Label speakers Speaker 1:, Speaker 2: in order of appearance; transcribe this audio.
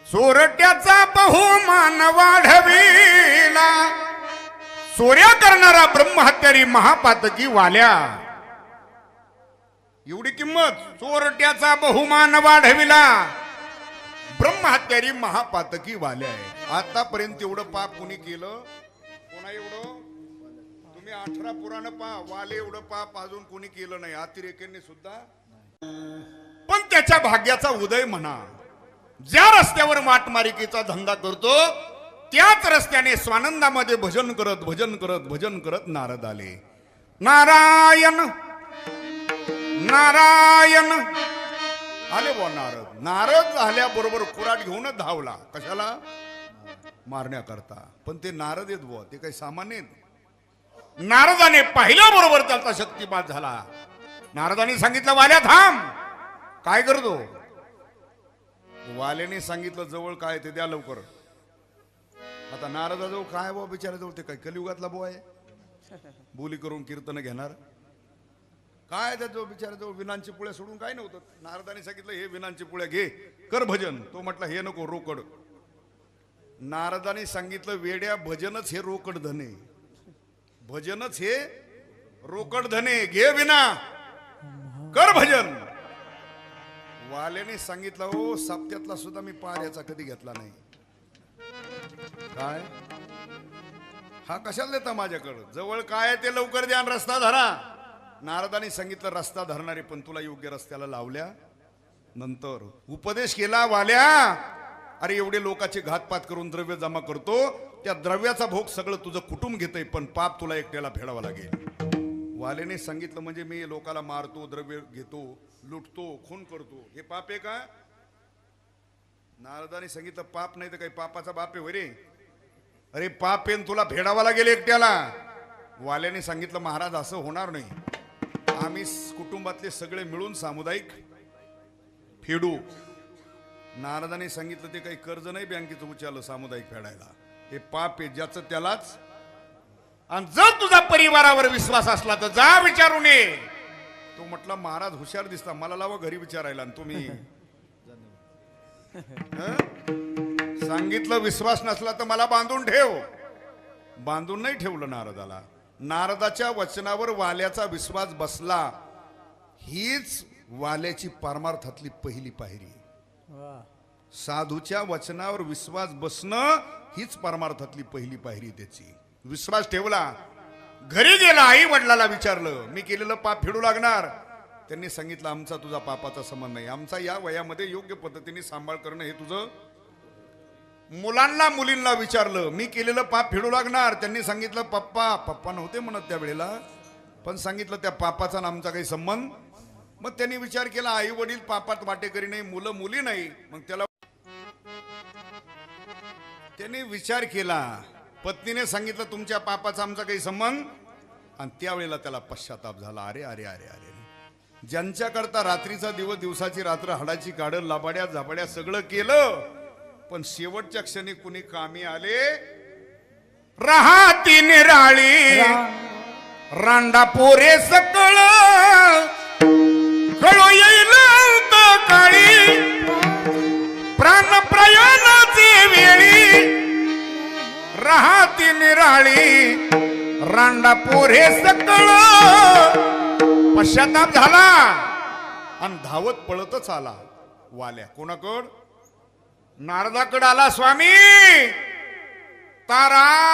Speaker 1: चोरट्याचा बहुमान वाढविला, चोऱ्या करणारा ब्रह्महत्यारी महापातकी वाल्या. एवढी किंमत. चोरट्याचा बहुमान वाढविला, ब्रह्महत्यारी महापातकी वाल्या आहे. आतापर्यंत एवढं पाप कुणी केलं? कोणा एवढं? तुम्ही 18 पुराण पा, वाले एवढं पाप अजून कोणी केलं नाही, अतिरेक्यांनी सुद्धा. पण त्याच्या भाग्याचा उदय म्हणा. ज्या रस्त्यावर माटमारिकेचा धंदा करतो त्याच रस्त्याने स्वानंदामध्ये भजन करत नारद आले. नारायण नारायण आले बुवा नारद. नारद आल्याबरोबर कुऱ्हाड घेऊनच धावला. कशाला? मारण्याकरता. पण ते नारद आहेत बुवा, ते काही सामान्य आहेत. नारदाने पाहिल्याबरोबर त्याचा शक्तिपात झाला. नारदाने सांगितलं, वाल्या थांब. काय करतो? वाल्याने सांगितलं, जवळ काय ते द्या लवकर. आता नारदाजवळ काय बुवा, बिचाराजवळ ते काय कलियुगातला बुवा आहे? बोली करून कीर्तन घेणार काय? त्याजवळ बिचाराजवळ विनांची पुळ्या सोडून काय नव्हतं. नारदाने सांगितलं, हे विनांची पुळ्या घे, कर भजन. तो म्हटला, हे नको, रोकड. नारदाने सांगितलं, वेड्या, भजनच हे रोकड धने, भजनच हे रोकड धने, घे विना, कर भजन. वाल्याने सांगितलं, हो सप्त्यातला सुद्धा मी पार याचा कधी घेतला नाही. काय हा कशाला देता माझ्याकडं? जवळ काय ते लवकर द्या, रस्ता धरा. नारदाने सांगितलं, रस्ता धरणारे, पण तुला योग्य रस्त्याला लावल्या नंतर उपदेश केला. वाल्या, अरे एवढे लोकांचे घातपात करून द्रव्य जमा करतो, त्या द्रव्याचा भोग सगळं तुझं कुटुंब घेतंय, पण पाप तुला एकट्याला फेडावं लागेल. वाल्याने सांगितलं, म्हणजे मी लोकाला मारतो, द्रव्य घेतो, लुटतो, खून करतो, हे पाप आहे का? नारदाने सांगितलं, पाप नाही तर काही पापाचा बाप आहे वरे. अरे पाप आहे, तुला फेडावा लागेल एकट्याला. वाल्याने सांगितलं, महाराज असं होणार नाही, आम्ही कुटुंबातले सगळे मिळून सामुदायिक फेडू. नारदाने सांगितलं, ते काही कर्ज नाही बँकेचं उचललं सामुदायिक फेडायला, हे पाप आहे, ज्याचं त्यालाच. आणि जर तुझा परिवारावर विश्वास असला तर जा विचारून ये. तो म्हटला, महाराज हुशार दिसता, मला लावा घरी विचारायला. आणि तुम्ही सांगितलं, विश्वास नसला तर मला बांधून ठेव. बांधून नाही ठेवलं नारदाला. नारदाच्या वचनावर वाल्याचा विश्वास बसला. हीच वाल्याची परमार्थातली पहिली पायरी. साधूच्या वचनावर विश्वास बसणं हीच परमार्थातली पहिली पायरी त्याची. विश्वास ठेवला. घरी गेला, आई वडिलाला विचारलं, मी केलेलं पाप फेडू लागणार? त्यांनी सांगितलं, आमचा तुझा पापाचा संबंध नाही, आमचा या वयामध्ये योग्य पद्धतीने सांभाळ करणं हे तुझं. मुलांना मुलींना विचारलं, मी केलेलं पाप फेडू लागणार? त्यांनी सांगितलं, पप्पा नव्हते म्हणत त्यावेळेला, पण सांगितलं त्या पापाचा आमचा काही संबंध. मग त्यांनी विचार केला, आई वडील पापात वाटेकरी नाही, मुलं मुली नाही. मग त्याला त्यांनी विचार केला. पत्नीने सांगितलं, तुमच्या पापाचा आमचा काही संबंध. आणि त्यावेळेला त्याला पश्चाताप झाला. अरे अरे अरे अरे, ज्यांच्याकरता रात्रीचा दिवस, दिवसाची रात्र, हाडाची काढ, लाबाड्या झाबाड्या सगळं केलं, पण शेवटच्या क्षणी कुणी कामी आले. राहती निराळी रांडा पोरे सकळ, कळो येईल काळी, प्राण प्रयाणाची वेळी. राहती निराळी रांडा पोरे सकळ. पश्चाताप झाला आणि धावत पळतच आला वाल्या. कोणाकड? नारदाकडे आला. स्वामी, तारा